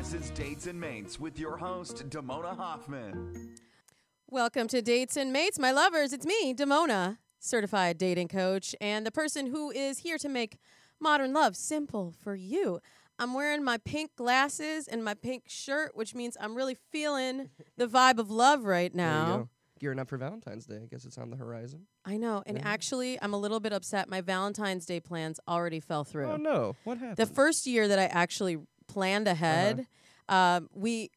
This is Dates and Mates with your host, Damona Hoffman. Welcome to Dates and Mates, my lovers. It's me, Damona, certified dating coach, and the person who is here to make modern love simple for you. I'm wearing my pink glasses and my pink shirt, which means I'm really feeling the vibe of love right There you now. go. Gearing up for Valentine's Day. I guess it's on the horizon. I know, and actually, I'm a little bit upset. My Valentine's Day plans already fell through. Oh, no. What happened? The first year that I actually planned ahead, we're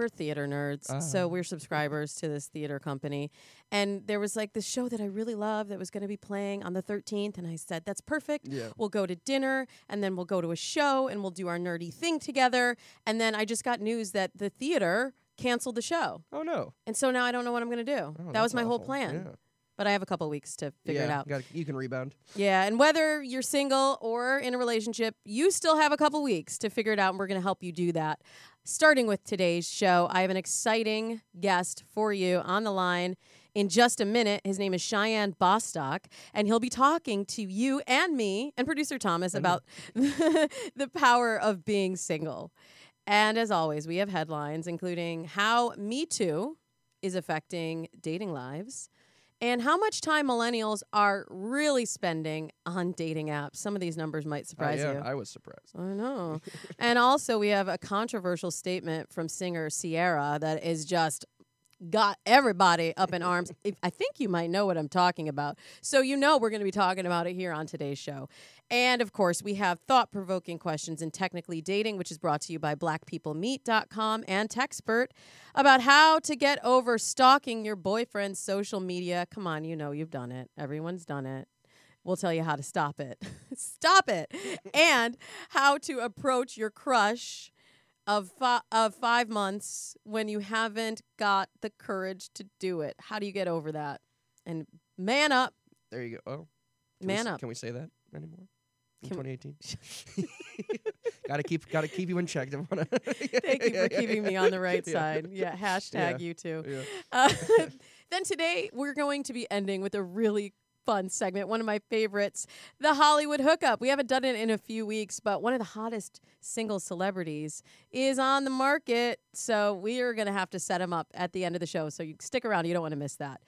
theater nerds, so we're subscribers to this theater company. And there was like this show that I really love that was going to be playing on the 13th. And I said, that's perfect. Yeah. We'll go to dinner and then we'll go to a show and we'll do our nerdy thing together. And then I just got news that the theater canceled the show. Oh, no. And so now I don't know what I'm going to do. Oh, that was that's my whole awful. plan. Yeah. But I have a couple weeks to figure it out. You can rebound. Yeah, and whether you're single or in a relationship, you still have a couple weeks to figure it out, and we're going to help you do that. Starting with today's show, I have an exciting guest for you on the line in just a minute. His name is Cheyenne Bostock, and he'll be talking to you and me and producer Thomas about the power of being single. And as always, we have headlines, including how Me Too is affecting dating lives, and how much time millennials are really spending on dating apps. Some of these numbers might surprise you. I was surprised. I know. And also, we have a controversial statement from singer Ciara that is just got everybody up in arms. I think you might know what I'm talking about. So you know we're going to be talking about it here on today's show. And, of course, we have thought-provoking questions in Technically Dating, which is brought to you by blackpeoplemeet.com and Techspert, about how to get over stalking your boyfriend's social media. Come on, you know you've done it. Everyone's done it. We'll tell you how to stop it. Stop it. And how to approach your crush of 5 months when you haven't got the courage to do it. How do you get over that? And man up. There you go. Oh. Man up. Can we say that anymore? In Can 2018? Gotta keep you in check. Thank you for keeping me on the right side. Yeah, hashtag Yeah. you too. Yeah. Then today we're going to be ending with a really fun segment, one of my favorites, the Hollywood Hookup. We haven't done it in a few weeks, but one of the hottest single celebrities is on the market, so we are going to have to set him up at the end of the show, so you stick around. You don't want to miss that.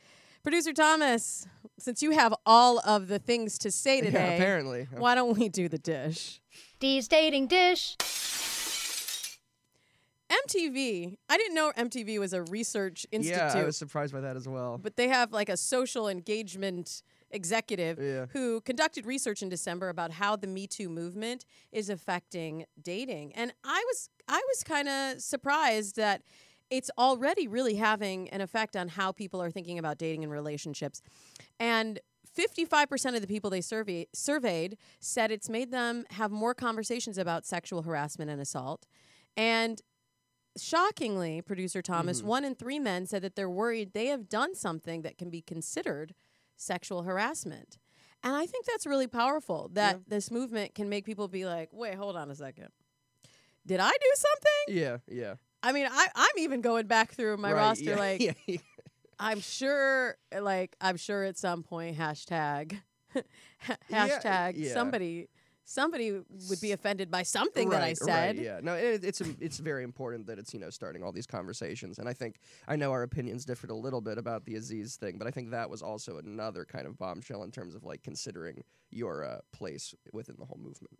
Producer Thomas, since you have all of the things to say today, Yeah, apparently. why don't we do the dish? Dee's Dating Dish. MTV, I didn't know MTV was a research institute. Yeah, I was surprised by that as well. But they have like a social engagement executive Yeah. who conducted research in December about how the Me Too movement is affecting dating. And I was kind of surprised that it's already really having an effect on how people are thinking about dating and relationships. And 55% of the people they surveyed said it's made them have more conversations about sexual harassment and assault. And shockingly, producer Thomas, 1 in 3 men said that they're worried they have done something that can be considered sexual harassment. And I think that's really powerful, that this movement can make people be like, wait, hold on a second. Did I do something? Yeah. I mean, I'm even going back through my roster, like, yeah. I'm sure at some point, hashtag, Yeah. somebody would be offended by something that I said. Right, yeah. No, it's very important that it's, starting all these conversations. And I know our opinions differed a little bit about the Aziz thing, but I think that was also another kind of bombshell in terms of like considering your place within the whole movement.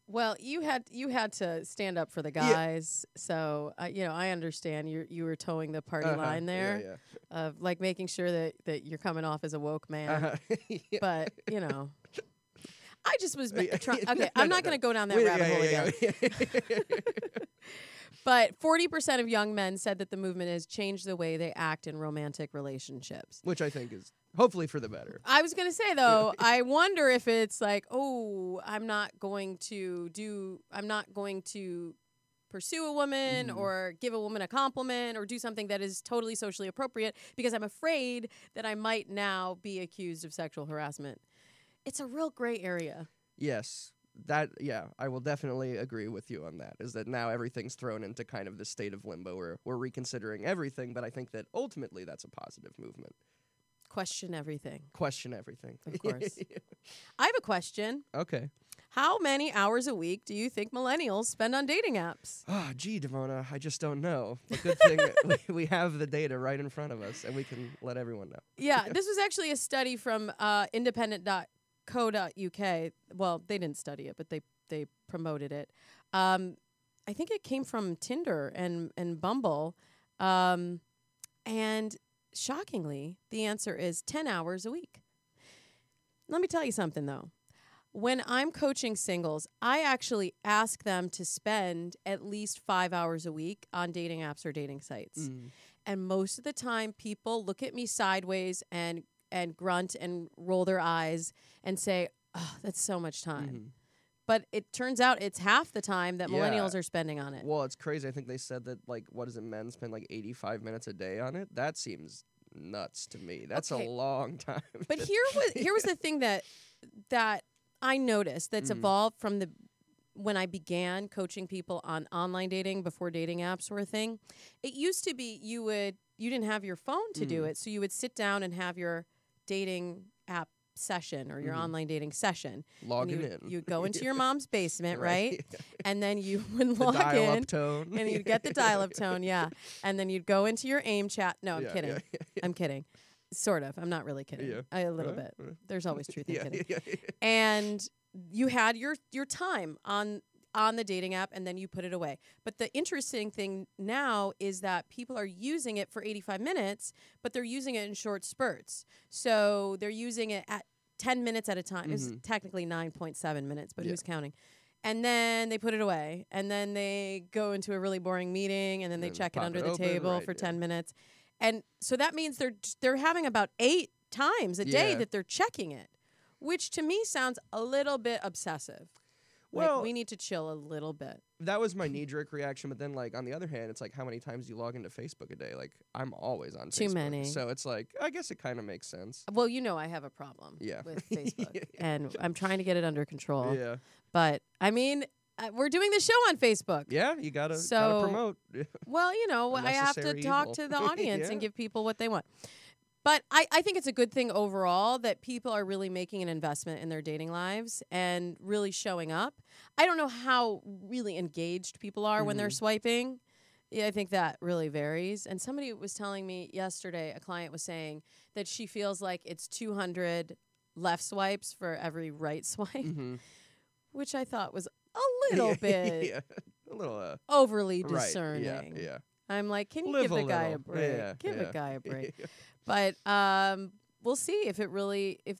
Well, you had to stand up for the guys, so I understand you were towing the party line there, of like making sure that you're coming off as a woke man. Yeah. But I just was trying. Okay, I'm not going to go down that rabbit hole again. But 40% of young men said that the movement has changed the way they act in romantic relationships. Which I think is hopefully for the better. I was going to say, though, I wonder if it's like, oh, I'm not going to pursue a woman or give a woman a compliment or do something that is totally socially appropriate because I'm afraid that I might now be accused of sexual harassment. It's a real gray area. Yes. I will definitely agree with you on that, is that now everything's thrown into kind of this state of limbo where we're reconsidering everything, but I think that ultimately that's a positive movement. Question everything. Question everything. Of course. I have a question. Okay. How many hours a week do you think millennials spend on dating apps? Ah, gee, Devona, I just don't know. But good thing we have the data right in front of us, and we can let everyone know. Yeah, this was actually a study from independent.co.uk. Well, they didn't study it, but they promoted it. I think it came from Tinder and Bumble. And shockingly, the answer is 10 hours a week. Let me tell you something, though. When I'm coaching singles, I actually ask them to spend at least 5 hours a week on dating apps or dating sites. And most of the time, people look at me sideways and grunt and roll their eyes and say, oh, that's so much time. But it turns out it's half the time that millennials are spending on it. Well, it's crazy. I think they said that, like, what is it, men spend like 85 minutes a day on it? That seems nuts to me. That's a long time. But here was the thing that I noticed that's evolved from when I began coaching people on online dating before dating apps were a thing. It used to be you didn't have your phone to do it, so you would sit down and have your dating app session or your online dating session. Logging in. You'd go into your mom's basement, right? And then you would log dial-up in. tone. And you'd get the dial-up tone, yeah. And then you'd go into your AIM chat. No, I'm kidding. I'm kidding. Sort of. I'm not really kidding. A little bit. There's always truth in kidding. And you had your time on the dating app, and then you put it away. But the interesting thing now is that people are using it for 85 minutes, but they're using it in short spurts. So they're using it at 10 minutes at a time. It's technically 9.7 minutes, but who's counting? And then they put it away, and then they go into a really boring meeting, and then they check it under the table for 10 minutes. And so that means they're having about 8 times a day that they're checking it, which to me sounds a little bit obsessive. Well, like, we need to chill a little bit. That was my knee-jerk reaction, but then, like, on the other hand, it's like, how many times do you log into Facebook a day? Like, I'm always on Facebook. Too many. So it's like, I guess it kind of makes sense. Well, you know I have a problem with Facebook, and I'm trying to get it under control. Yeah. But, I mean, we're doing the show on Facebook. Yeah, you gotta promote. Well, you know, I have to Unnecessary talk evil. to the audience and Yeah. give people what they want. But I think it's a good thing overall that people are really making an investment in their dating lives and really showing up. I don't know how really engaged people are when they're swiping. Yeah, I think that really varies. And somebody was telling me yesterday, a client was saying that she feels like it's 200 left swipes for every right swipe, which I thought was a little bit a little overly right. discerning. Yeah. I'm like, can you Live give the a guy a little. break? Yeah, Give yeah. a guy a break. But we'll see if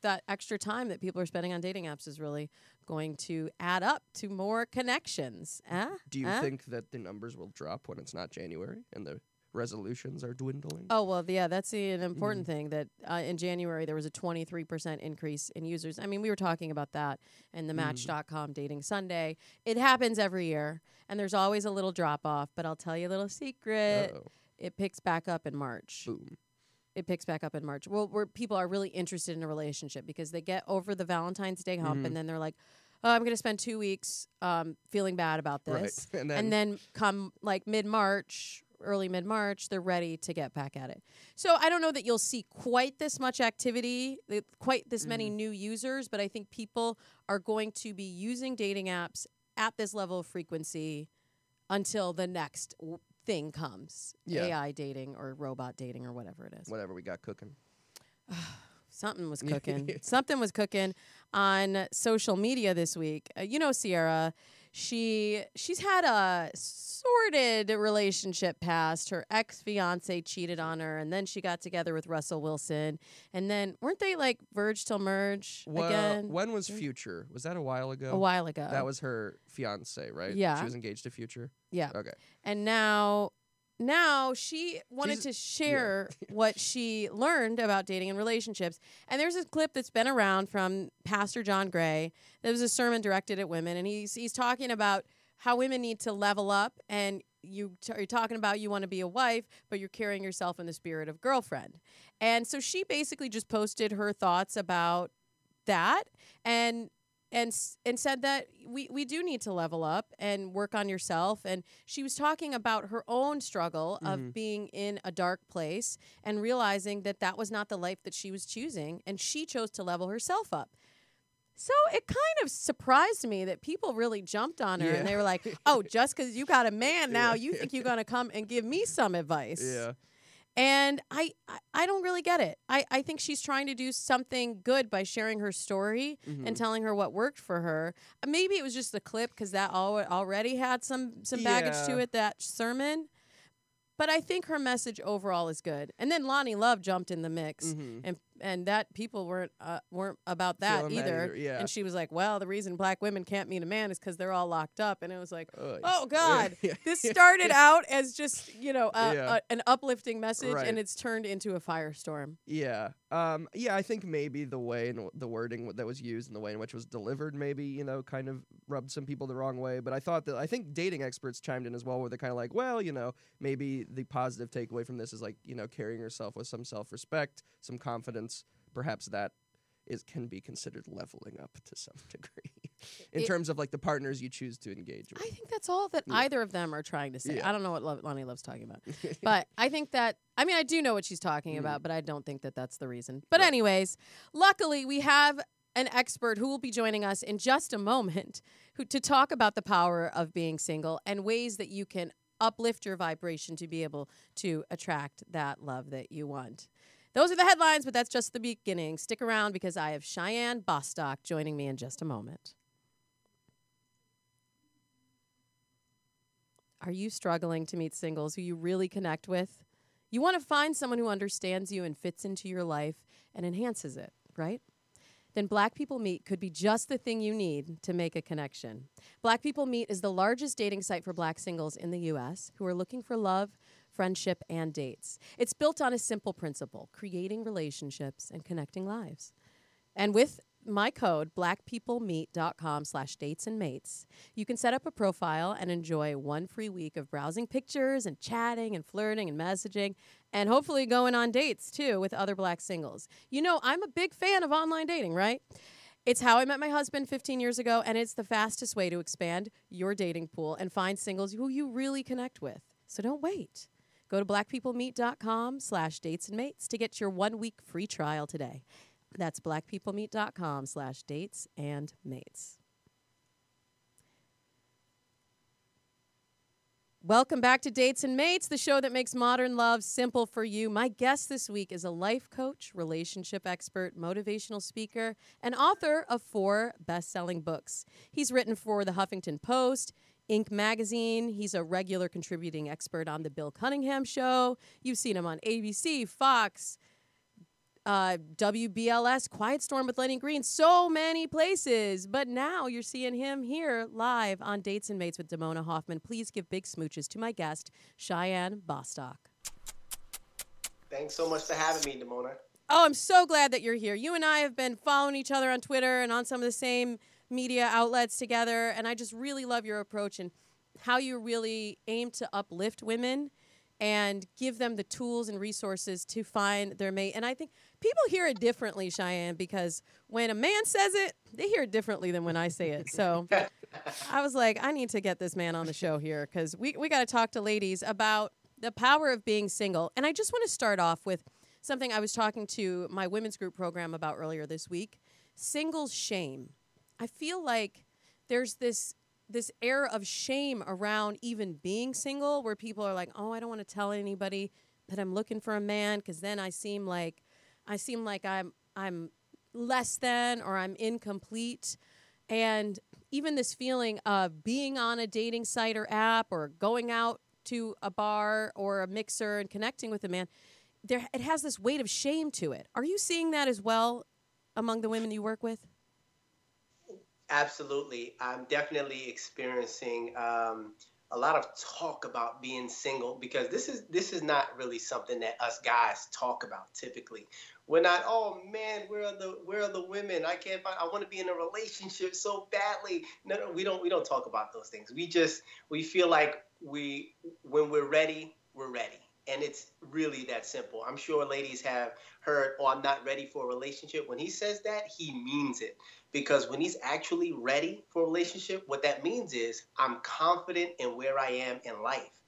that extra time that people are spending on dating apps is really going to add up to more connections. Do you think that the numbers will drop when it's not January and the resolutions are dwindling? Oh, well, yeah, that's an important thing that in January there was a 23% increase in users. I mean, we were talking about that in the Match.com Dating Sunday. It happens every year, and there's always a little drop-off, but I'll tell you a little secret. Uh-oh. It picks back up in March. Boom. It picks back up in March. Well, where people are really interested in a relationship because they get over the Valentine's Day hump and then they're like, oh, I'm going to spend 2 weeks feeling bad about this. Right. And then come like mid-March, early mid-March, they're ready to get back at it. So I don't know that you'll see quite this much activity, quite this many new users, but I think people are going to be using dating apps at this level of frequency until the next thing comes. Yeah. AI dating or robot dating or whatever it is. Whatever we got cooking. Something was cooking. Something was cooking on social media this week. You know, Sierra, she's had a sordid relationship past. Her ex-fiance cheated on her, and then she got together with Russell Wilson. And then weren't they like verge till merge again? When was Future? Was that a while ago? A while ago. That was her fiance, right? Yeah. She was engaged to Future? Yeah. Okay. And now she wanted to share what she learned about dating and relationships. And there's this clip that's been around from Pastor John Gray. There was a sermon directed at women, and he's talking about how women need to level up. And you're talking about you want to be a wife, but you're carrying yourself in the spirit of girlfriend. And so she basically just posted her thoughts about that and said that we do need to level up and work on yourself. And she was talking about her own struggle of being in a dark place and realizing that that was not the life that she was choosing, and she chose to level herself up. So it kind of surprised me that people really jumped on her Yeah. and they were like, oh, just because you got a man now, Yeah. you think you're going to come and give me some advice. Yeah. And I don't really get it. I think she's trying to do something good by sharing her story Mm-hmm. and telling her what worked for her. Maybe it was just a clip because that already had some baggage to Yeah. it, that sermon. But I think her message overall is good. And then Lonnie Love jumped in the mix, and that people weren't about that Feeling that either. either, yeah. And she was like, "Well, the reason black women can't meet a man is because they're all locked up." And it was like, Ugh. "Oh God, Yeah. this started out as just Yeah. an uplifting message, Right. and it's turned into a firestorm." Yeah. Yeah, I think maybe the way and the wording that was used and the way in which it was delivered maybe, kind of rubbed some people the wrong way. But I think dating experts chimed in as well, where they're kind of like, well, maybe the positive takeaway from this is like, carrying yourself with some self-respect, some confidence. Perhaps that can be considered leveling up to some degree in terms of like the partners you choose to engage with. I think that's all that either of them are trying to say. Yeah. I don't know what Lonnie Love's talking about. But I think that, I do know what she's talking about, but I don't think that that's the reason. But anyways, luckily we have an expert who will be joining us in just a moment to talk about the power of being single and ways that you can uplift your vibration to be able to attract that love that you want. Those are the headlines, but that's just the beginning. Stick around because I have Cheyenne Bostock joining me in just a moment. Are you struggling to meet singles who you really connect with? You want to find someone who understands you and fits into your life and enhances it, right? Then Black People Meet could be just the thing you need to make a connection. Black People Meet is the largest dating site for black singles in the U.S. who are looking for love, friendship, and dates. It's built on a simple principle: creating relationships and connecting lives. And with my code, blackpeoplemeet.com/datesandmates, you can set up a profile and enjoy 1 free week of browsing pictures and chatting and flirting and messaging and hopefully going on dates too with other black singles. I'm a big fan of online dating, right? It's how I met my husband 15 years ago, and it's the fastest way to expand your dating pool and find singles who you really connect with. So don't wait. Go to blackpeoplemeet.com/datesandmates to get your 1 week free trial today. That's blackpeoplemeet.com/datesandmates. Welcome back to Dates and Mates, the show that makes modern love simple for you. My guest this week is a life coach, relationship expert, motivational speaker, and author of 4 best-selling books. He's written for the Huffington Post, Inc. magazine. He's a regular contributing expert on The Bill Cunningham Show. You've seen him on ABC, Fox, WBLS, Quiet Storm with Lenny Green, so many places. But now you're seeing him here live on Dates and Mates with Damona Hoffman. Please give big smooches to my guest, Cheyenne Bostock. Thanks so much for having me, Damona. Oh, I'm so glad that you're here. You and I have been following each other on Twitter and on some of the same media outlets together, and I just really love your approach and how you really aim to uplift women and give them the tools and resources to find their mate. And I think people hear it differently, Cheyenne, because when a man says it, they hear it differently than when I say it. So I was like, I need to get this man on the show here because we got to talk to ladies about the power of being single. And I just want to start off with something I was talking to my women's group program about earlier this week: singles shame. I feel like there's this air of shame around even being single, where people are like, oh, I don't want to tell anybody that I'm looking for a man because then I seem like I'm less than, or I'm incomplete. And even this feeling of being on a dating site or app or going out to a bar or a mixer and connecting with a man, it has this weight of shame to it. Are you seeing that as well among the women you work with? Absolutely. I'm definitely experiencing a lot of talk about being single, because this is not really something that us guys talk about typically. We're not, oh man, where are the women? I want to be in a relationship so badly. No, we don't talk about those things. We feel like when we're ready, we're ready. And it's really that simple. I'm sure ladies have heard, oh, I'm not ready for a relationship. When he says that, he means it. Because when he's actually ready for a relationship, what that means is I'm confident in where I am in life.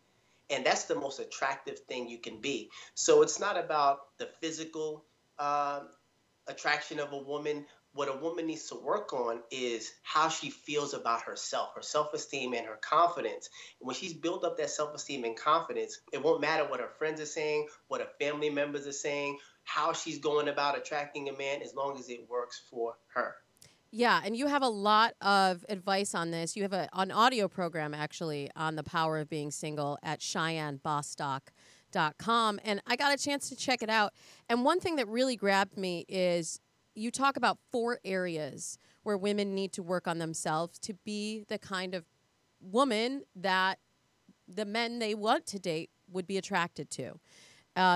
And that's the most attractive thing you can be. So it's not about the physical attraction of a woman. what a woman needs to work on is how she feels about herself, her self-esteem and her confidence. And when she's built up that self-esteem and confidence, it won't matter what her friends are saying, what her family members are saying, how she's going about attracting a man, as long as it works for her. Yeah, and you have a lot of advice on this. You have an audio program, actually, on the power of being single at CheyenneBostock.com, and I got a chance to check it out. And one thing that really grabbed me is you talk about 4 areas where women need to work on themselves to be the kind of woman that the men they want to date would be attracted to.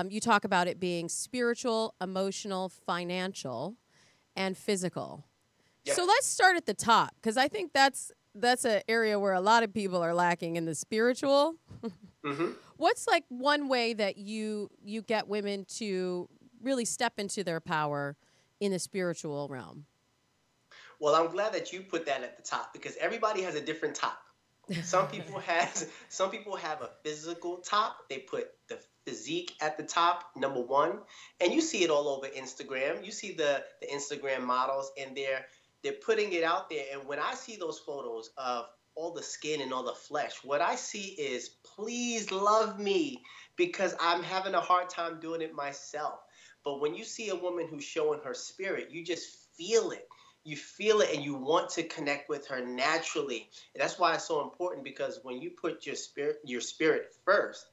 You talk about it being spiritual, emotional, financial, and physical. Yep. So let's start at the top, because I think that's an area where a lot of people are lacking in the spiritual. Mm-hmm. What's like one way that you get women to really step into their power in the spiritual realm? Well, I'm glad that you put that at the top, because everybody has a different top. Some people have a physical top. They put the physique at the top, number one. And you see it all over Instagram. You see the Instagram models, and they're putting it out there. And when I see those photos of all the skin and all the flesh, what I see is, please love me, because I'm having a hard time doing it myself. But when you see a woman who's showing her spirit, you just feel it. You feel it, and you want to connect with her naturally. And that's why it's so important, because when you put your spirit first,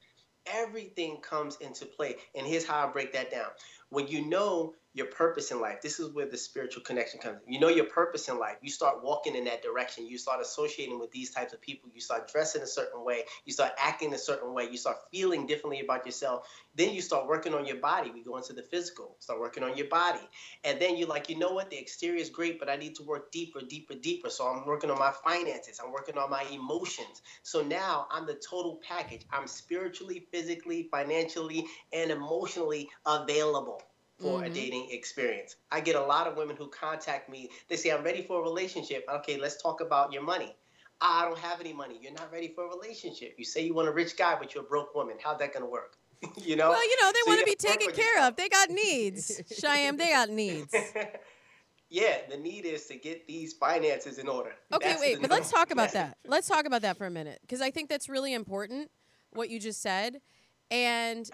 everything comes into play. And here's how I break that down. When you know your purpose in life, this is where the spiritual connection comes in. You know your purpose in life. You start walking in that direction. You start associating with these types of people. You start dressing a certain way. You start acting a certain way. You start feeling differently about yourself. Then you start working on your body. We go into the physical. Start working on your body. And then you're like, you know what? The exterior is great, but I need to work deeper, deeper, deeper. So I'm working on my finances. I'm working on my emotions. So now I'm the total package. I'm spiritually, physically, financially, and emotionally available for a dating experience. I get a lot of women who contact me. They say, I'm ready for a relationship. Okay, let's talk about your money. I don't have any money. You're not ready for a relationship. You say you want a rich guy, but you're a broke woman. How's that going to work? You know? Well, they So want you to be gotta work taken with care yourself. of. They got needs. Cheyenne, they got needs. Yeah, the need is to get these finances in order. Okay, That's wait, the but let's number. talk about that. Let's talk about that for a minute, because I think that's really important, what you just said. And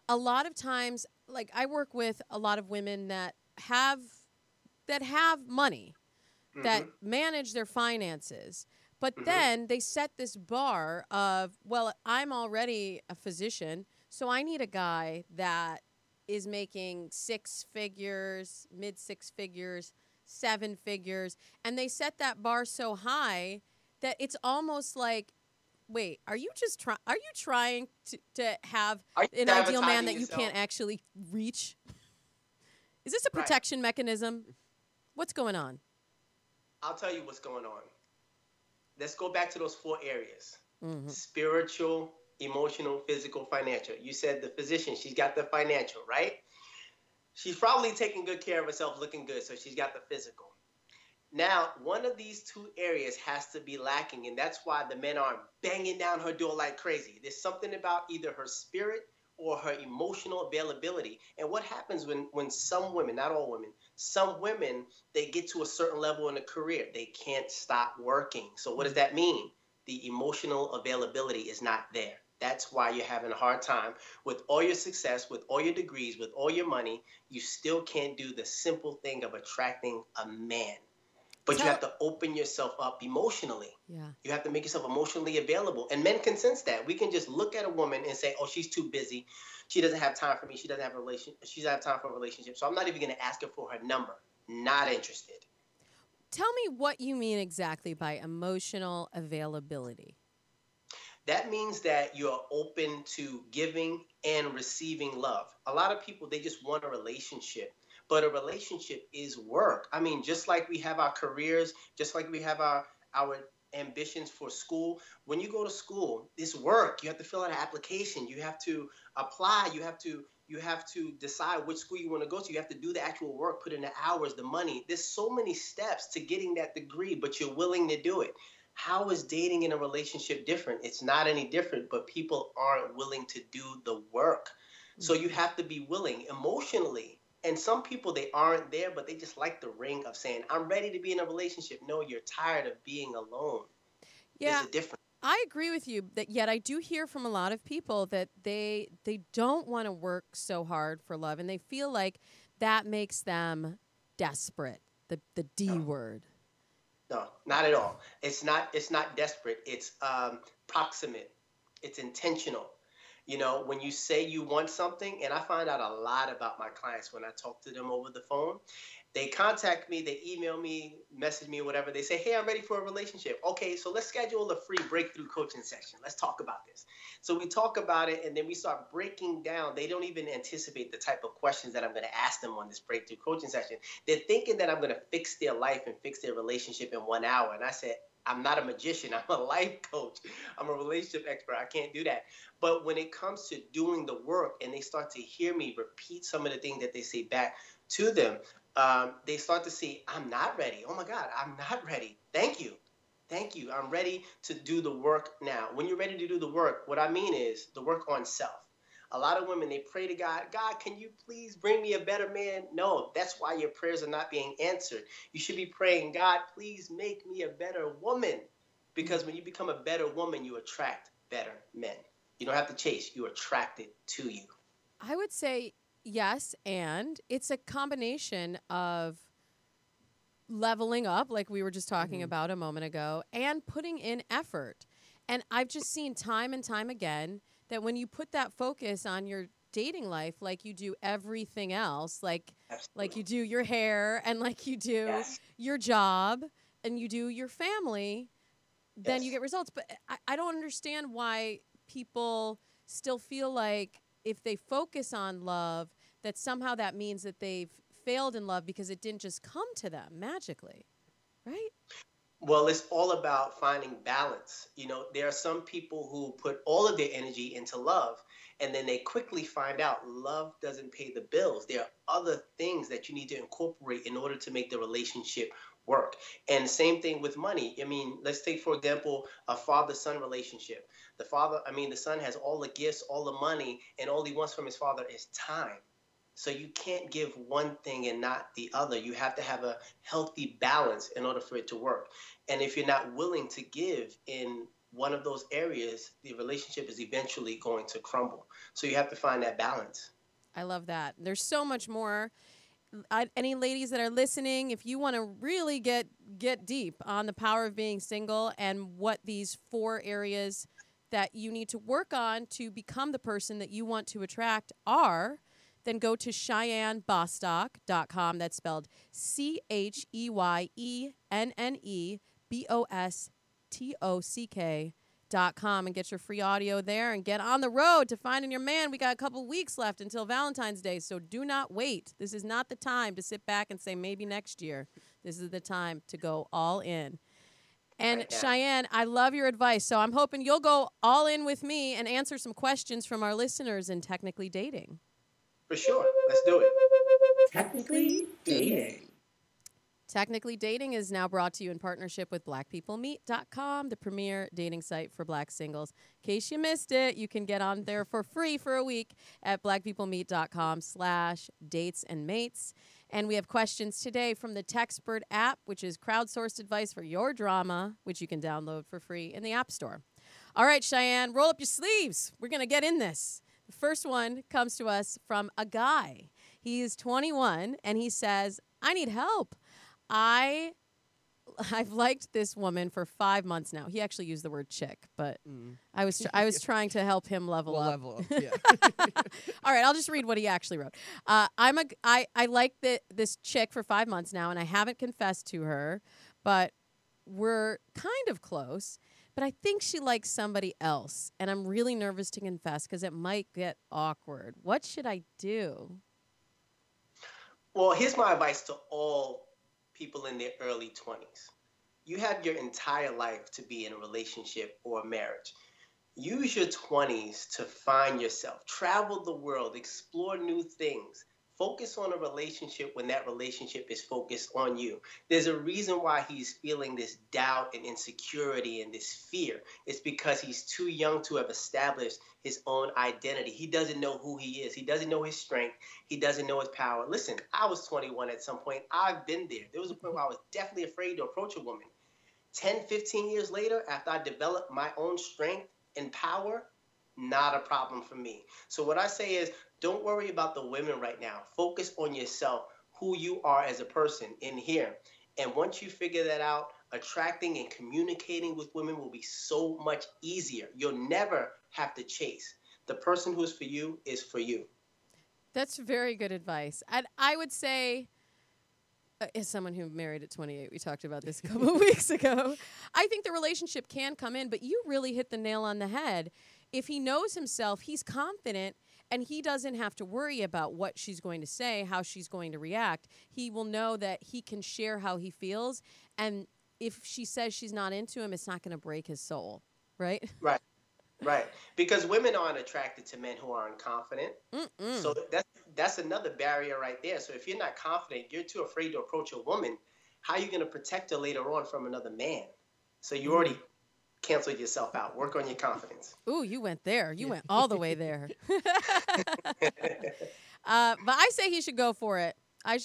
a lot of times, like, I work with a lot of women that have money, that manage their finances, but then they set this bar of, well, I'm already a physician, so I need a guy that is making 6 figures, mid 6 figures, 7 figures, and they set that bar so high that it's almost like, wait, are you trying to have Are you an ideal man sabotaging that you yourself? can't actually reach? Is this a Right. protection mechanism? What's going on? I'll tell you what's going on. Let's go back to those 4 areas. Mm-hmm. Spiritual, emotional, physical, financial. You said the physician, she's got the financial, right? She's probably taking good care of herself, looking good, so she's got the physical. Now, one of these 2 areas has to be lacking, and that's why the men aren't banging down her door like crazy. There's something about either her spirit or her emotional availability. And what happens when some women, not all women, some women, they get to a certain level in a career, they can't stop working. So what does that mean? The emotional availability is not there. That's why you're having a hard time. With all your success, with all your degrees, with all your money, you still can't do the simple thing of attracting a man. But you have to open yourself up emotionally. Yeah. You have to make yourself emotionally available. And men can sense that. We can just look at a woman and say, oh, she's too busy. She doesn't have time for me. She doesn't have time for a relationship. So I'm not even going to ask her for her number. Not interested. Tell me what you mean exactly by emotional availability. That means that you're open to giving and receiving love. A lot of people, they just want a relationship. But a relationship is work. I mean, just like we have our careers, just like we have our ambitions for school. When you go to school, it's work. You have to fill out an application. You have to apply. You have to decide which school you want to go to. You have to do the actual work, put in the hours, the money. There's so many steps to getting that degree, but you're willing to do it. How is dating in a relationship different? It's not any different, but people aren't willing to do the work. So you have to be willing emotionally. And some people, they aren't there, but they just like the ring of saying, I'm ready to be in a relationship. No, you're tired of being alone. Yeah. There's a difference. I agree with you that yet I do hear from a lot of people that they don't want to work so hard for love, and they feel like that makes them desperate. The D word. No, not at all. It's not desperate. It's proximate. It's intentional. You know, when you say you want something, and I find out a lot about my clients when I talk to them over the phone. They contact me, they email me, message me, whatever. They say, hey, I'm ready for a relationship. Okay, so let's schedule a free breakthrough coaching session. Let's talk about this. So we talk about it, and then we start breaking down. They don't even anticipate the type of questions that I'm going to ask them on this breakthrough coaching session. They're thinking that I'm going to fix their life and fix their relationship in 1 hour. And I said, I'm not a magician. I'm a life coach. I'm a relationship expert. I can't do that. But when it comes to doing the work and they start to hear me repeat some of the things that they say back to them, they start to see, I'm not ready. Oh my God, I'm not ready. Thank you. Thank you. I'm ready to do the work now. When you're ready to do the work, what I mean is the work on self. A lot of women, they pray to God, God, can you please bring me a better man? No, that's why your prayers are not being answered. You should be praying, God, please make me a better woman. Because when you become a better woman, you attract better men. You don't have to chase. You attract it to you. I would say yes, and it's a combination of leveling up, like we were just talking about a moment ago, and putting in effort. And I've just seen time and time again that when you put that focus on your dating life, like you do everything else, like you do your hair and like you do your job and you do your family, then you get results. But I don't understand why people still feel like if they focus on love, that somehow that means that they've failed in love because it didn't just come to them magically, right? Well, it's all about finding balance. You know, there are some people who put all of their energy into love, and then they quickly find out love doesn't pay the bills. There are other things that you need to incorporate in order to make the relationship work. And same thing with money. I mean, let's take, for example, a father-son relationship. The son has all the gifts, all the money, and all he wants from his father is time. So you can't give one thing and not the other. You have to have a healthy balance in order for it to work. And if you're not willing to give in one of those areas, the relationship is eventually going to crumble. So you have to find that balance. I love that. There's so much more. Any ladies that are listening, if you want to really get deep on the power of being single and what these 4 areas that you need to work on to become the person that you want to attract are, then go to CheyenneBostock.com. That's spelled CheyenneBostock.com and get your free audio there and get on the road to finding your man. We got a couple weeks left until Valentine's Day, so do not wait. This is not the time to sit back and say maybe next year. This is the time to go all in. And Cheyenne, I love your advice, so I'm hoping you'll go all in with me and answer some questions from our listeners in Technically Dating. For sure. Let's do it. Technically Dating. Technically Dating is now brought to you in partnership with BlackPeopleMeet.com, the premier dating site for black singles. In case you missed it, you can get on there for free for a week at BlackPeopleMeet.com/datesandmates. And we have questions today from the Techspert app, which is crowdsourced advice for your drama, which you can download for free in the App Store. All right, Cheyenne, roll up your sleeves. We're going to get in this. The first one comes to us from a guy. He is 21, and he says, I need help. I've liked this woman for 5 months now. He actually used the word chick, but I was trying to help him level up. Yeah. All right, I'll just read what he actually wrote. I like this chick for 5 months now, and I haven't confessed to her, but we're kind of close. But I think she likes somebody else, and I'm really nervous to confess because it might get awkward. What should I do? Well, here's my advice to all people in their early 20s. You have your entire life to be in a relationship or a marriage. Use your 20s to find yourself. Travel the world. Explore new things. Focus on a relationship when that relationship is focused on you. There's a reason why he's feeling this doubt and insecurity and this fear. It's because he's too young to have established his own identity. He doesn't know who he is. He doesn't know his strength. He doesn't know his power. Listen, I was 21 at some point. I've been there. There was a point where I was definitely afraid to approach a woman. 10, 15 years later, after I developed my own strength and power, not a problem for me. So what I say is, don't worry about the women right now. Focus on yourself, who you are as a person in here. And once you figure that out, attracting and communicating with women will be so much easier. You'll never have to chase. The person who's for you is for you. That's very good advice. And I would say, as someone who married at 28, we talked about this a couple of weeks ago, I think the relationship can come in, but you really hit the nail on the head. If he knows himself, he's confident, and he doesn't have to worry about what she's going to say, how she's going to react. He will know that he can share how he feels, and if she says she's not into him, it's not going to break his soul, right? Right. Right. Because women aren't attracted to men who aren't confident. So that's another barrier right there. So if you're not confident, you're too afraid to approach a woman, how are you going to protect her later on from another man? So you already canceled yourself out. Work on your confidence. Ooh, you went there. You went all the way there. But I say he should go for it. I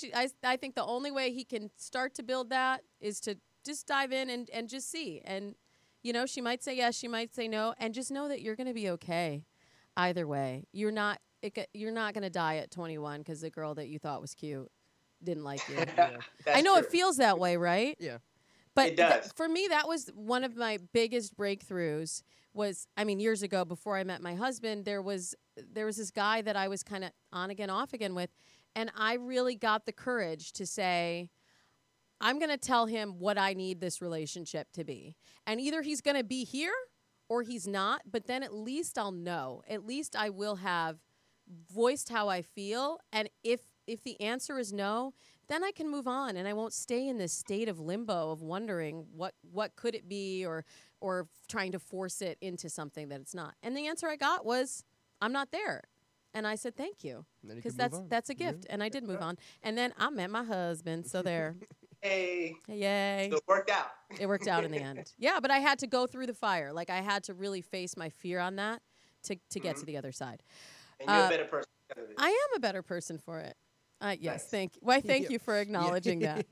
think the only way he can start to build that is to just dive in and just see. And, you know, she might say yes, she might say no, and just know that you're going to be okay either way. You're not going to die at 21 because the girl that you thought was cute didn't like you. I know true. it feels that way, right? Yeah. But It does. for me, that was one of my biggest breakthroughs. Years ago, before I met my husband, there was this guy that I was kind of on again, off again with, and I really got the courage to say, I'm going to tell him what I need this relationship to be, and either he's going to be here or he's not. But then at least I'll know. At least I will have voiced how I feel, and if the answer is no, then I can move on, and I won't stay in this state of limbo of wondering what could it be, or trying to force it into something that it's not. And the answer I got was, I'm not there. And I said, thank you, because that's a gift. And I did move on. And then I met my husband, so there. Hey. Yay. So it worked out. It worked out in the end. Yeah, but I had to go through the fire. Like, I had to really face my fear on that to get to the other side. And you're a better person because of it. I am a better person for it. Yes, Nice. thank you. Why, thank you for acknowledging that.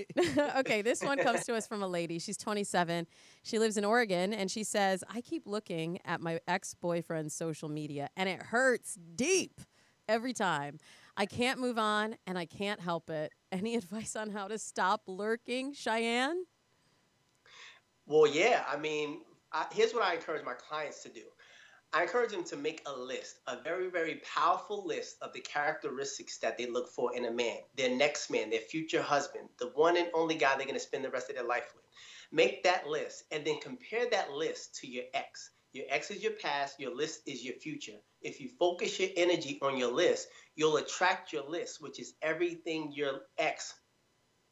Okay, this one comes to us from a lady. She's 27. She lives in Oregon, and she says, I keep looking at my ex-boyfriend's social media, and it hurts deep every time. I can't move on, and I can't help it. Any advice on how to stop lurking, Cheyenne? Well, yeah. I mean, here's what I encourage my clients to do. I encourage them to make a list, a very, very powerful list of the characteristics that they look for in a man, their next man, their future husband, the one and only guy they're going to spend the rest of their life with. Make that list and then compare that list to your ex. Your ex is your past, your list is your future. If you focus your energy on your list, you'll attract your list, which is everything your ex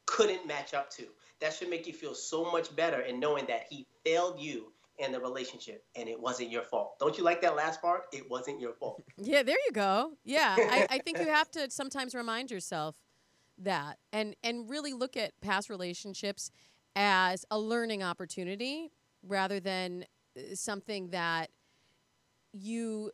couldn't match up to. That should make you feel so much better in knowing that he failed you in the relationship and it wasn't your fault. Don't you like that last part? It wasn't your fault. Yeah, there you go. Yeah, I think you have to sometimes remind yourself that and really look at past relationships as a learning opportunity rather than something that you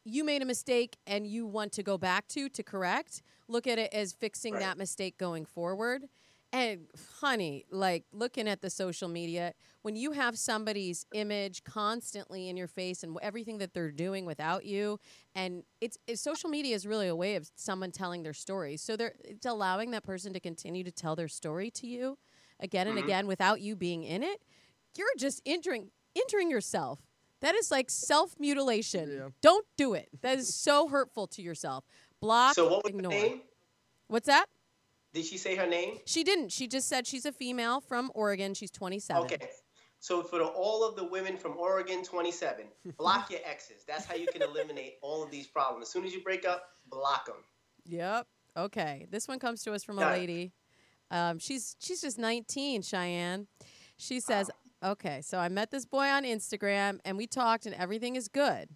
made a mistake and you want to go back to correct. Look at it as fixing that mistake going forward. And honey, like looking at the social media, when you have somebody's image constantly in your face and everything that they're doing without you, and it's social media is really a way of someone telling their story. So it's allowing that person to continue to tell their story to you again and again without you being in it. You're just injuring yourself. That is like self-mutilation. Yeah. Don't do it. That is so hurtful to yourself. Block, So what was ignore. the name? What's that? Did she say her name? She didn't. She just said she's a female from Oregon. She's 27. Okay. So for all of the women from Oregon, 27, block your exes. That's how you can eliminate all of these problems. As soon as you break up, block them. Yep. Okay. This one comes to us from a Got it. lady. She's just 19, Cheyenne. She says, okay, so I met this boy on Instagram, and we talked, and everything is good.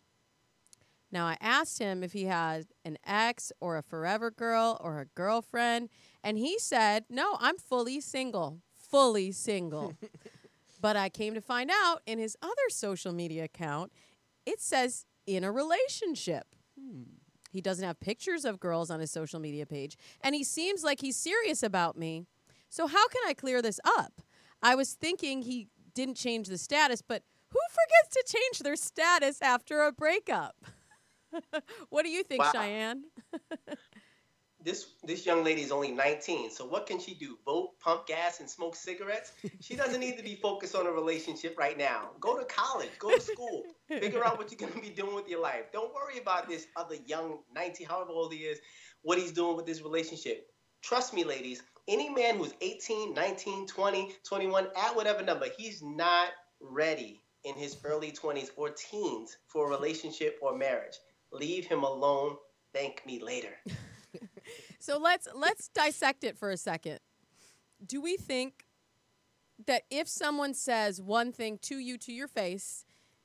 Now, I asked him if he had an ex or a forever girl or a girlfriend, and he said, no, I'm fully single. Fully single. But I came to find out in his other social media account, it says in a relationship. He doesn't have pictures of girls on his social media page, and he seems like he's serious about me. So how can I clear this up? I was thinking he didn't change the status, but who forgets to change their status after a breakup? What do you think, Wow. Cheyenne? This young lady is only 19, so what can she do? Vote, pump gas, and smoke cigarettes? She doesn't need to be focused on a relationship right now. Go to college, go to school, figure out what you're going to be doing with your life. Don't worry about this other young 19, however old he is, what he's doing with this relationship. Trust me, ladies, any man who's 18, 19, 20, 21, at whatever number, he's not ready in his early 20s or teens for a relationship or marriage. Leave him alone. Thank me later. So let's dissect it for a second. Do we think that if someone says one thing to you to your face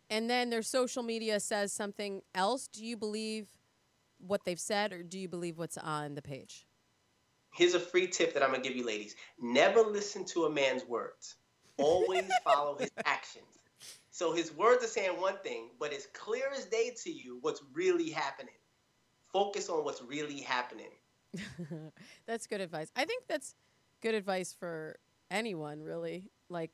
and then their social media says something else, do you believe what they've said or do you believe what's on the page? Here's a free tip that I'm going to give you, ladies. Never listen to a man's words. Always follow his actions. So his words are saying one thing, but it's clear as day to you what's really happening. Focus on what's really happening. That's good advice. I think that's good advice for anyone, really. Like,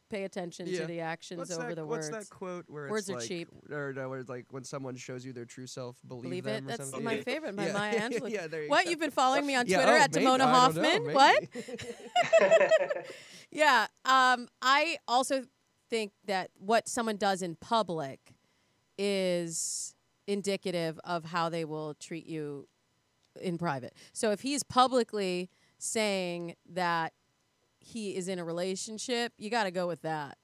pay attention to the actions over the words. What's that quote where Words it's are like, cheap. Or no, where it's like when someone shows you their true self, believe it. them or That's something? my Yeah. favorite by Yeah. Maya Angelou. Yeah, there you What? go. You've been following me on Yeah, Twitter oh, at maybe. Damona I don't know, Hoffman? maybe. What? Yeah. I also think that what someone does in public is indicative of how they will treat you in private. So if he's publicly saying that he is in a relationship, you got to go with that,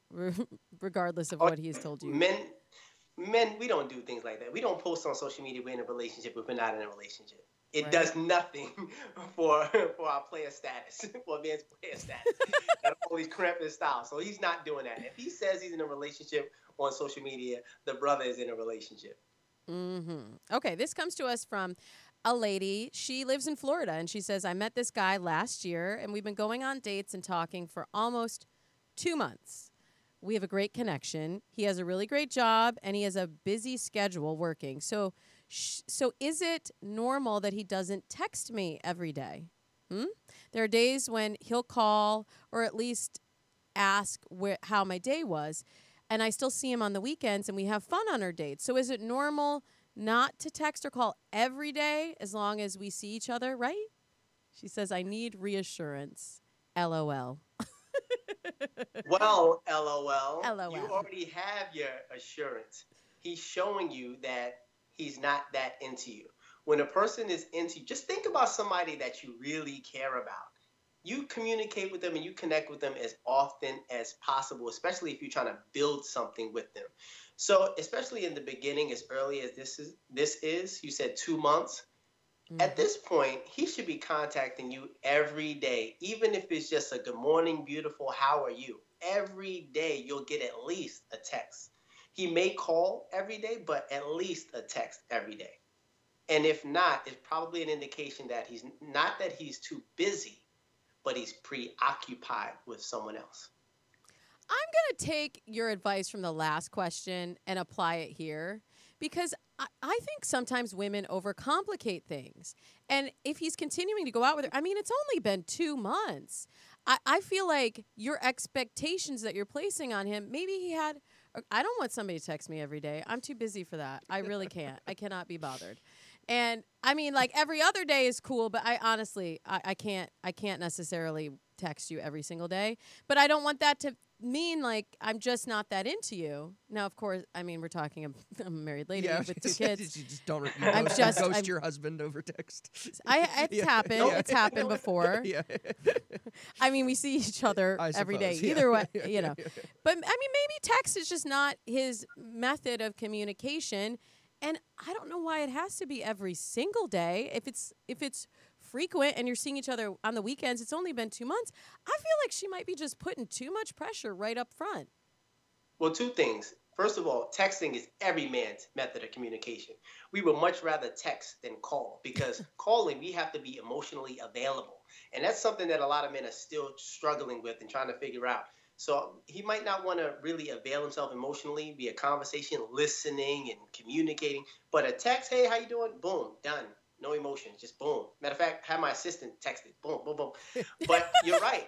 regardless of what he's told you. Men, we don't do things like that. We don't post on social media we're in a relationship if we're not in a relationship. It Right. does nothing for our player status, for a man's player status. And all these cramping styles. So he's not doing that. If he says he's in a relationship on social media, the brother is in a relationship. Okay, this comes to us from a lady. She lives in Florida, and she says, I met this guy last year, and we've been going on dates and talking for almost 2 months. We have a great connection. He has a really great job, and he has a busy schedule working. So is it normal that he doesn't text me every day? There are days when he'll call or at least ask how my day was, and I still see him on the weekends, and we have fun on our dates. So is it normal not to text or call every day as long as we see each other, right? She says, I need reassurance. LOL. Well, LOL. LOL. You already have your assurance. He's showing you that he's not that into you. When a person is into you, just think about somebody that you really care about. You communicate with them and you connect with them as often as possible, especially if you're trying to build something with them. So, especially in the beginning, as early as this is, you said 2 months. At this point, he should be contacting you every day, even if it's just a good morning, beautiful, how are you? Every day, you'll get at least a text. He may call every day, but at least a text every day. And if not, it's probably an indication that he's not that he's too busy, but he's preoccupied with someone else. I'm going to take your advice from the last question and apply it here because I think sometimes women overcomplicate things. And if he's continuing to go out with her, I mean, it's only been 2 months. I feel like your expectations that you're placing on him, maybe he had, I don't want somebody to text me every day. I'm too busy for that. I really can't. I cannot be bothered. And I mean, like every other day is cool, but I honestly, I can't necessarily text you every single day. But I don't want that to mean like I'm just not that into you. Now, of course, I mean we're talking. I'm a married lady with 2 kids. You just don't. I'm ghost your husband over text. It's happened. Yeah. It's happened before. Yeah. I mean, we see each other I every day. suppose, yeah. Either way, you know. But I mean, maybe text is just not his method of communication. And I don't know why it has to be every single day. If it's frequent and you're seeing each other on the weekends, it's only been 2 months. I feel like she might be just putting too much pressure right up front. Well, two things. First of all, texting is every man's method of communication. We would much rather text than call because calling, we have to be emotionally available. And that's something that a lot of men are still struggling with and trying to figure out. So he might not want to really avail himself emotionally, be a conversation, listening and communicating. But a text, hey, how you doing? Boom, done. No emotions, just boom. Matter of fact, have my assistant text it. Boom, boom, boom. But you're right.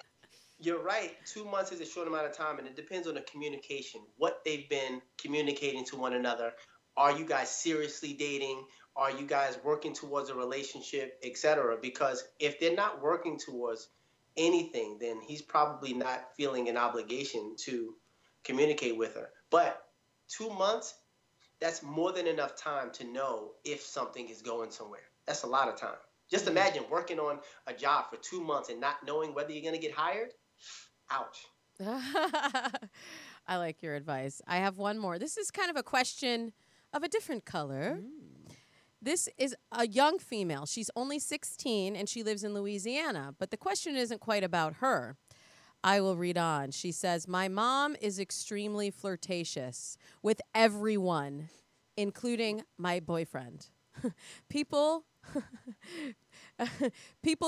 You're right. 2 months is a short amount of time, and it depends on the communication, what they've been communicating to one another. Are you guys seriously dating? Are you guys working towards a relationship, etc.? Because if they're not working towards anything, then he's probably not feeling an obligation to communicate with her. But 2 months, that's more than enough time to know if something is going somewhere. That's a lot of time. Just imagine working on a job for 2 months and not knowing whether you're going to get hired. Ouch. I like your advice. I have one more. This is kind of a question of a different color. This is a young female. She's only 16 and she lives in Louisiana. But the question isn't quite about her. I will read on. She says, my mom is extremely flirtatious with everyone, including my boyfriend. People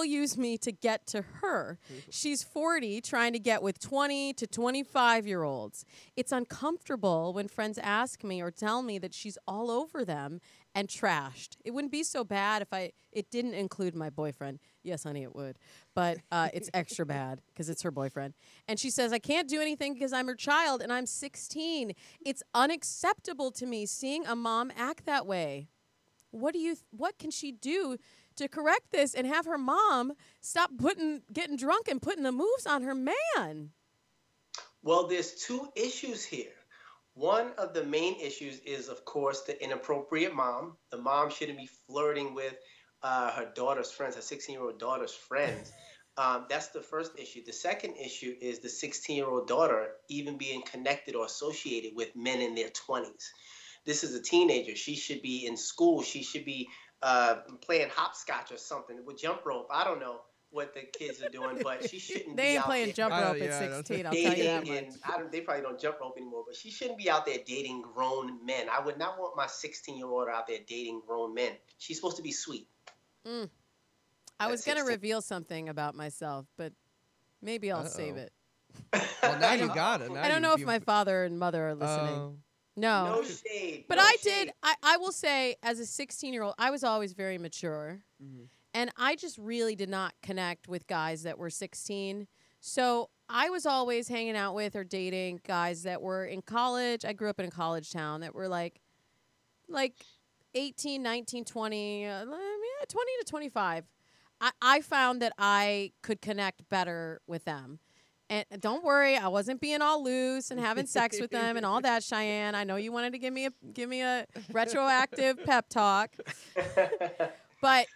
use me to get to her. She's 40, trying to get with 20 to 25-year-olds. It's uncomfortable when friends ask me or tell me that she's all over them and trashed. It wouldn't be so bad if it didn't include my boyfriend. Yes, honey, it would. But it's extra bad because it's her boyfriend. And she says, I can't do anything because I'm her child and I'm 16. It's unacceptable to me seeing a mom act that way. What can she do to correct this and have her mom stop getting drunk and putting the moves on her man? Well, there's two issues here. One of the main issues is, of course, the inappropriate mom. The mom shouldn't be flirting with her daughter's friends, her 16-year-old daughter's friends. That's the first issue. The second issue is the 16-year-old daughter even being connected or associated with men in their 20s. This is a teenager. She should be in school. She should be playing hopscotch or something with jump rope. I don't know what the kids are doing, but she shouldn't be They ain't out playing there jump rope at 16, I'll tell you that dating, much. and they probably don't jump rope anymore, but she shouldn't be out there dating grown men. I would not want my 16-year-old out there dating grown men. She's supposed to be sweet. I was going to reveal something about myself, but maybe I'll save it. Well, now you got it. Now I don't know if my father and mother are listening. No. No shade. But no I shade. did. I will say, as a 16-year-old, I was always very mature. And I just really did not connect with guys that were 16. So I was always hanging out with or dating guys that were in college. I grew up in a college town that were like 18, 19, 20, 20 to 25. I found that I could connect better with them. And don't worry, I wasn't being all loose and having sex with them and all that, Cheyenne. I know you wanted to give me a retroactive pep talk, but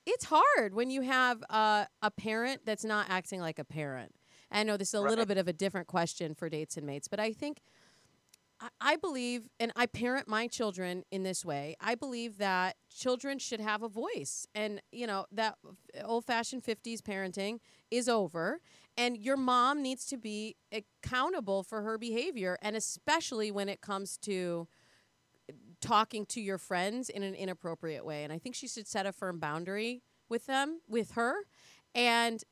it's hard when you have a parent that's not acting like a parent. I know this is a little bit of a different question for dates and mates, but I think I believe, and I parent my children in this way, I believe that children should have a voice. And, that old-fashioned 50s parenting is over. And your mom needs to be accountable for her behavior, and especially when it comes to talking to your friends in an inappropriate way. And I think she should set a firm boundary with her, and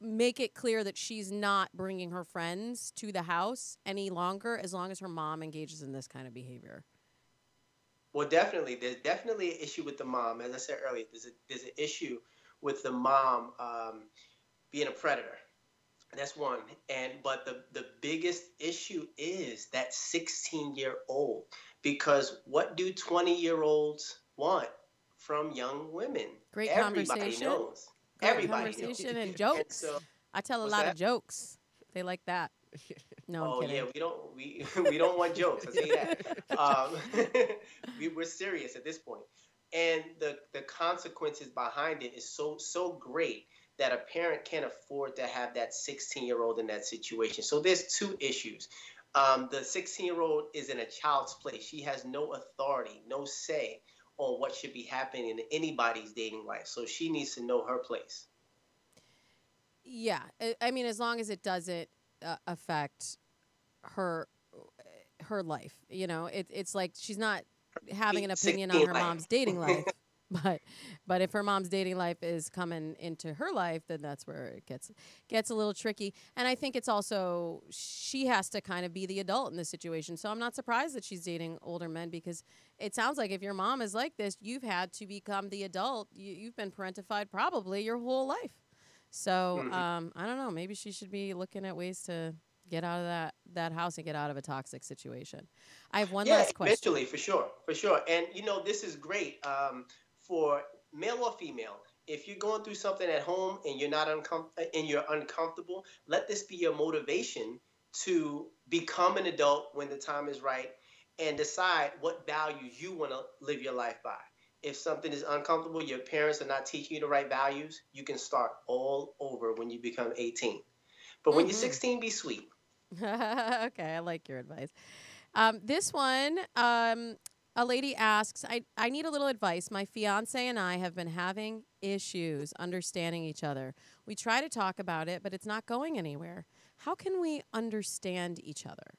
make it clear that she's not bringing her friends to the house any longer as long as her mom engages in this kind of behavior. Well, definitely. There's definitely an issue with the mom. As I said earlier, there's an issue with the mom being a predator. That's one. But the biggest issue is that 16-year-old. Because what do 20-year-olds want from young women? Great Everybody conversation. knows. Great Everybody conversation knows. and jokes. And so, I tell a what's lot that? of jokes. They like that. No, I'm oh kidding. yeah, we don't want jokes. I say that. We're serious at this point, and the consequences behind it is so great that a parent can't afford to have that 16-year-old in that situation. So there's two issues. The 16-year-old is in a child's place. She has no authority, no say on what should be happening in anybody's dating life. So she needs to know her place. Yeah, I mean, as long as it doesn't affect her her life. You know, it's like she's not having an opinion 16 on her life. mom's dating life. But if her mom's dating life is coming into her life, then that's where it gets a little tricky. And I think it's also she has to kind of be the adult in this situation. So I'm not surprised that she's dating older men, because it sounds like if your mom is like this, you've had to become the adult. You've been parentified probably your whole life. So I don't know. Maybe she should be looking at ways to get out of that house and get out of a toxic situation. I have one last question. Eventually, for sure. And this is great for male or female. If you're going through something at home and you're not you're uncomfortable, let this be your motivation to become an adult when the time is right and decide what values you want to live your life by. If something is uncomfortable, your parents are not teaching you the right values, you can start all over when you become 18. But when you're 16, be sweet. Okay, I like your advice. This one, a lady asks, I need a little advice. My fiance and I have been having issues understanding each other. We try to talk about it, but it's not going anywhere. How can we understand each other?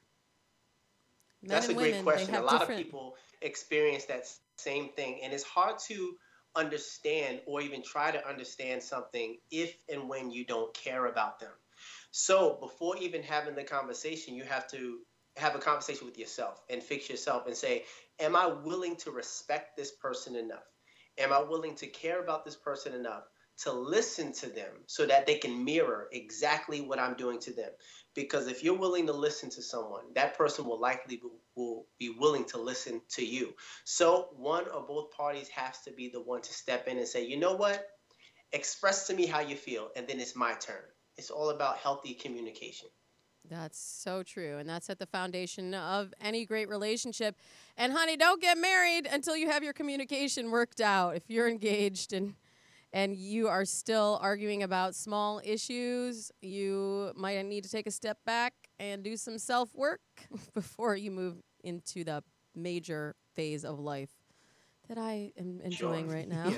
Men That's a and great women, question. they have A lot different- of people experience that same thing, and it's hard to understand or even try to understand something if and when you don't care about them. So before even having the conversation, you have to have a conversation with yourself and fix yourself and say, am I willing to respect this person enough? Am I willing to care about this person enough to listen to them so that they can mirror exactly what I'm doing to them? Because if you're willing to listen to someone, that person will likely will be willing to listen to you. So one or both parties has to be the one to step in and say, you know what? Express to me how you feel, and then it's my turn. It's all about healthy communication. That's so true. And that's at the foundation of any great relationship. And honey, don't get married until you have your communication worked out. If you're engaged and you are still arguing about small issues, you might need to take a step back and do some self-work before you move into the major phase of life that I am enjoying right now.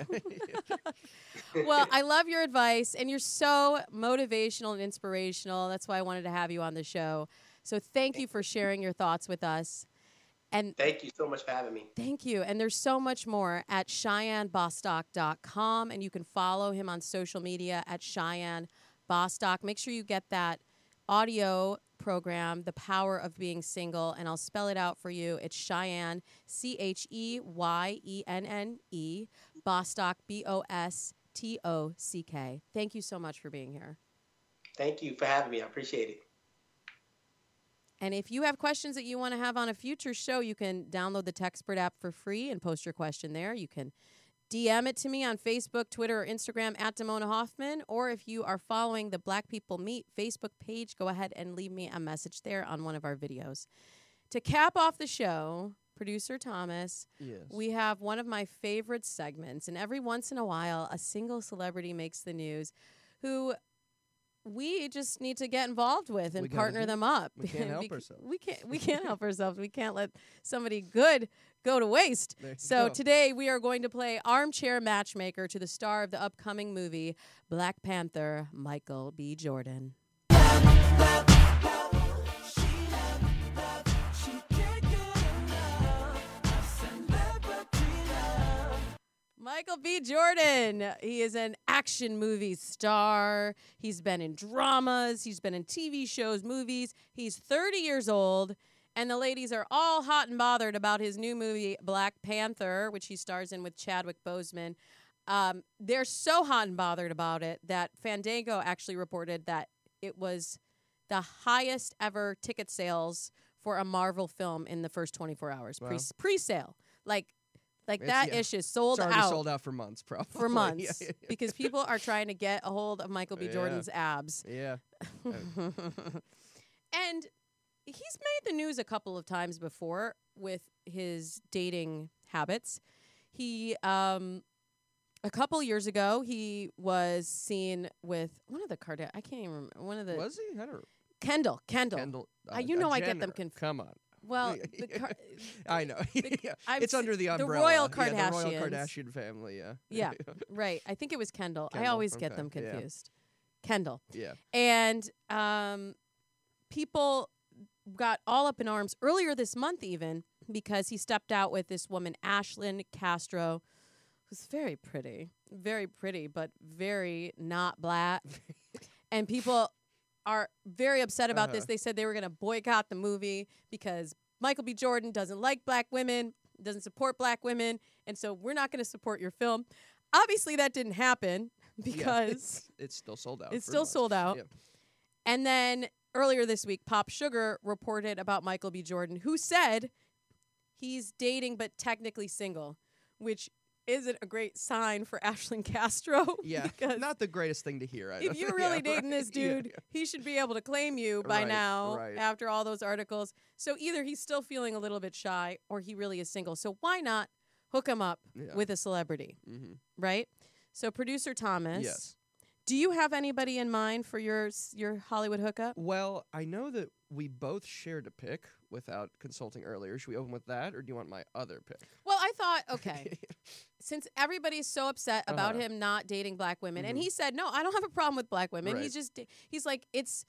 Well, I love your advice, and you're so motivational and inspirational. That's why I wanted to have you on the show. So thank you for sharing your thoughts with us. And thank you so much for having me. Thank you. And there's so much more at CheyenneBostock.com, and you can follow him on social media at Cheyenne Bostock. Make sure you get that audio program, The Power of Being Single, and I'll spell it out for you. It's Cheyenne, Cheyenne, Bostock, Bostock. Thank you so much for being here. Thank you for having me. I appreciate it. And if you have questions that you want to have on a future show, you can download the Techspert app for free and post your question there. You can DM it to me on Facebook, Twitter, or Instagram at Damona Hoffman. Or if you are following the Black People Meet Facebook page, go ahead and leave me a message there on one of our videos. To cap off the show, Producer Thomas, we have one of my favorite segments. And every once in a while, a single celebrity makes the news who we just need to get involved with and partner them up. We can't help ourselves. We can't help ourselves. We can't let somebody good go to waste. So today we are going to play armchair matchmaker to the star of the upcoming movie Black Panther, Michael B. Jordan. Michael B. Jordan. He is an action movie star. He's been in dramas. He's been in TV shows, movies. He's 30 years old. And the ladies are all hot and bothered about his new movie, Black Panther, which he stars in with Chadwick Boseman. They're so hot and bothered about it that Fandango actually reported that it was the highest ever ticket sales for a Marvel film in the first 24 hours. Wow. Pre-sale. Like that issue sold it's out. already sold out for months, probably. For months. Because people are trying to get a hold of Michael B. Jordan's abs. Yeah. And he's made the news a couple of times before with his dating habits. He, a couple years ago, he was seen with one of the Kardashians. I can't even remember. One of the. Was he? I don't. Kendall. Kendall. You know I get them confused. Come on. Well, I know. It's under the umbrella. The Royal Kardashians. Yeah, the Royal Kardashian family, yeah. Yeah, right. I think it was Kendall. I Kendall, always get them confused. Kendall. Yeah. And people, got all up in arms earlier this month even because he stepped out with this woman, Ashlyn Castro, who's very pretty, but very not black. And people are very upset about this. They said they were going to boycott the movie because Michael B. Jordan doesn't like black women, doesn't support black women, and so we're not going to support your film. Obviously, that didn't happen because it's still sold out. It's still sold out. Yeah. And then earlier this week, Pop Sugar reported about Michael B. Jordan, who said he's dating but technically single, which isn't a great sign for Ashlyn Castro. Yeah, because not the greatest thing to hear. if you're really dating this dude, he should be able to claim you by now after all those articles. So either he's still feeling a little bit shy or he really is single. So why not hook him up with a celebrity, right? So producer Thomas, Yes. Do you have anybody in mind for your Hollywood hookup? Well, I know that we both shared a pick without consulting earlier. Should we open with that, or do you want my other pick? Well, I thought, okay, since everybody's so upset about him not dating black women, and he said, no, I don't have a problem with black women. Right. He's like, it's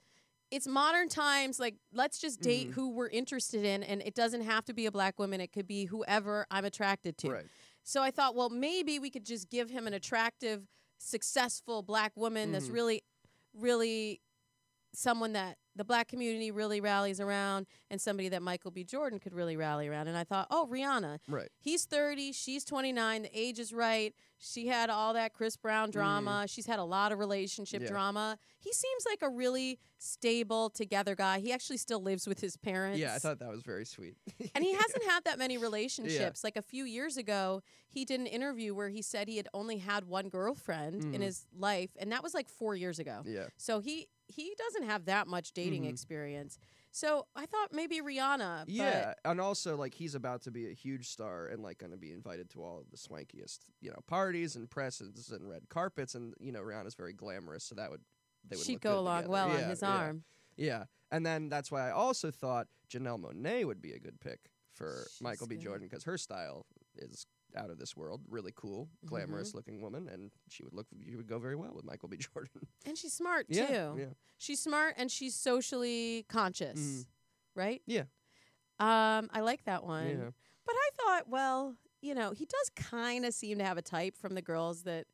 modern times. Like, let's just date who we're interested in, and it doesn't have to be a black woman. It could be whoever I'm attracted to. Right. So I thought, well, maybe we could just give him an attractive, successful black woman that's really, really someone that the black community really rallies around and somebody that Michael B. Jordan could really rally around. And I thought, oh, Rihanna. Right. He's 30. She's 29. The age is right. She had all that Chris Brown drama. She's had a lot of relationship drama. He seems like a really stable, together guy. He actually still lives with his parents. Yeah, I thought that was very sweet. And he hasn't had that many relationships. Like a few years ago, he did an interview where he said he had only had one girlfriend in his life. And that was like 4 years ago. Yeah. So he doesn't have that much dating experience. So I thought maybe Rihanna. Yeah, and also like he's about to be a huge star and like going to be invited to all of the swankiest, parties and presses and red carpets, and Rihanna's very glamorous, so they would she'd look go good along together. well on his arm. Yeah, and then that's why I also thought Janelle Monáe would be a good pick for She's Michael B. good. Jordan because her style is out of this world, really cool, glamorous looking woman, and she would go very well with Michael B. Jordan. And she's smart Yeah, too. yeah. She's smart and she's socially conscious, right? Yeah. I like that one. Yeah. But I thought, well, he does kind of seem to have a type from the girls that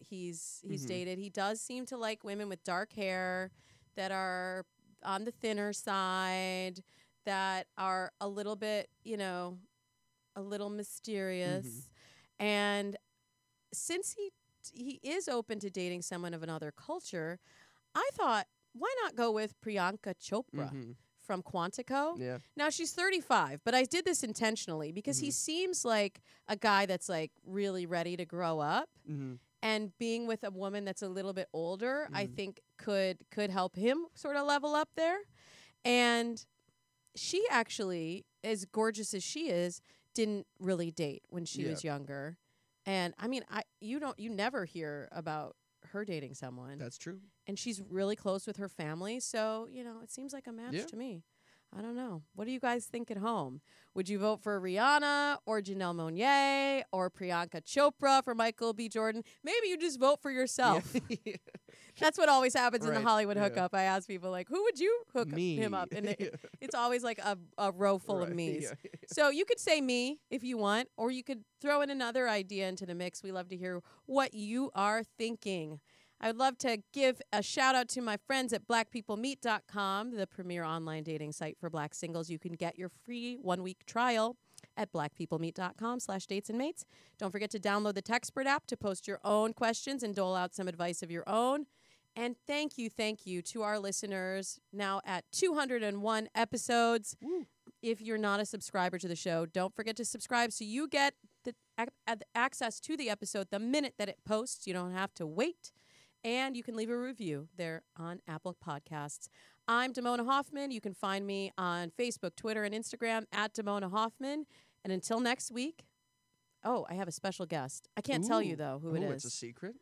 he's dated. He does seem to like women with dark hair that are on the thinner side, that are a little bit, a little mysterious. And since he is open to dating someone of another culture, I thought, why not go with Priyanka Chopra from Quantico? Yeah. Now, she's 35, but I did this intentionally because he seems like a guy that's like really ready to grow up. And being with a woman that's a little bit older, I think could help him sort of level up there. And she actually, as gorgeous as she is, didn't really date when she was younger. And I mean, you never hear about her dating someone. That's true. And she's really close with her family, so it seems like a match to me. I don't know. What do you guys think at home? Would you vote for Rihanna or Janelle Monáe or Priyanka Chopra for Michael B. Jordan? Maybe you just vote for yourself. That's what always happens in the Hollywood hookup. I ask people, like, who would you hook him up? And it's always like a row full of me's. So you could say me if you want, or you could throw in another idea into the mix. We love to hear what you are thinking. I'd love to give a shout out to my friends at blackpeoplemeet.com, the premier online dating site for black singles. You can get your free 1-week trial at blackpeoplemeet.com/datesandmates. Don't forget to download the Techspert app to post your own questions and dole out some advice of your own. And thank you to our listeners now at 201 episodes. Woo. If you're not a subscriber to the show, don't forget to subscribe so you get the access to the episode the minute that it posts. You don't have to wait. And you can leave a review there on Apple Podcasts. I'm Damona Hoffman. You can find me on Facebook, Twitter, and Instagram at Damona Hoffman. And until next week, I have a special guest. I can't tell you, though, who it is. It's a secret?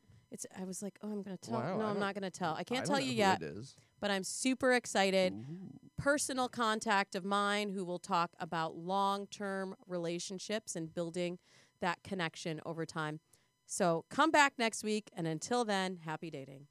I was like, I'm going to tell. Wow, no, I'm not going to tell. I can't don't tell know you who yet, it is. but I'm super excited. Personal contact of mine who will talk about long-term relationships and building that connection over time. So come back next week, and until then, happy dating.